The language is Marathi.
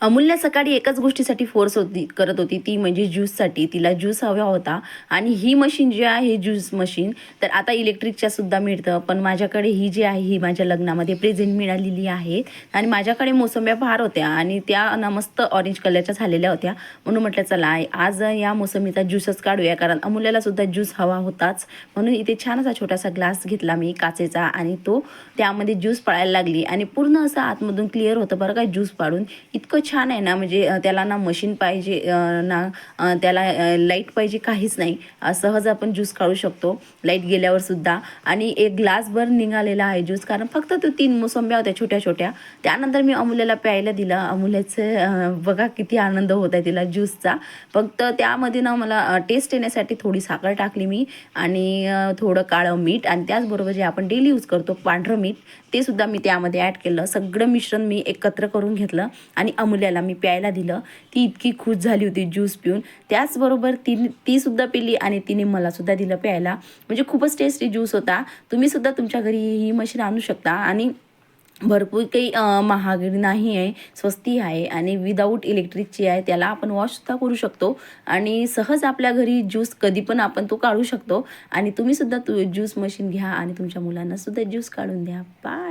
अमूल्य सकाळी एकाच गोष्टीसाठी फोर्स करत होती, ती म्हणजे ज्यूससाठी. तिला ज्यूस हवा होता आणि ही मशीन जी आहे ज्यूस मशीन, तर आता इलेक्ट्रिकच्या सुद्धा मिळतं. पण माझ्याकडे ही जी आहे ही माझ्या लग्नामध्ये प्रेझेंट मिळालेली आहे आणि माझ्याकडे मोसंब्या फार होत्या आणि त्या ना मस्त ऑरेंज कलरच्या झालेल्या होत्या. म्हणून म्हटलं चला आज या मोसंबीचा ज्यूसच काढूया, कारण अमूल्याला सुद्धा ज्यूस हवा होताच. म्हणून इथे छान असा छोटासा ग्लास घेतला मी काचेचा आणि तो त्यामध्ये ज्यूस पाळायला लागली आणि पूर्ण असं आतमधून क्लिअर होतं बरं का ज्यूस पाडून. इतकं छान आहे ना, म्हणजे त्याला ना मशीन पाहिजे ना त्याला लाईट पाहिजे, काहीच नाही. सहज आपण ज्यूस काढू शकतो लाईट गेल्यावर सुद्धा. आणि एक ग्लासभर निघालेला आहे ज्यूस, कारण फक्त तो 3 मोसंब्या होत्या छोट्या छोट्या. त्यानंतर मी अमूल्याला प्यायला दिलं. अमूल्याचं बघा किती आनंद होत आहे तिला ज्यूसचा. फक्त त्यामध्ये ना मला टेस्ट येण्यासाठी थोडी साखर टाकली मी आणि थोडं काळं मीठ आणि त्याचबरोबर जे आपण डेली यूज करतो पांढरं मीठ, ते सुद्धा मी त्यामध्ये ॲड केलं. सगळं मिश्रण मी एकत्र करून घेतलं आणि अमूल्याला मी प्यायला दिलं. ती इतकी खुश झाली होती ज्यूस पिऊन. त्याचबरोबर ती सुद्धा पिली आणि तिने मला सुद्धा दिलं प्यायला. म्हणजे खूपच टेस्टी ज्यूस होता. तुम्ही सुद्धा तुमच्या घरी ही मशीन आणू शकता आणि भरपूर काही महागडी नाही आहे, स्वस्ती आहे आणि विदाऊट इलेक्ट्रिकची आहे. त्याला आपण वॉशसुद्धा करू शकतो आणि सहज आपल्या घरी ज्यूस कधी पण आपण तो काढू शकतो. आणि तुम्ही सुद्धा ज्यूस मशीन घ्या आणि तुमच्या मुलांना सुद्धा ज्यूस काढून द्या. बाय.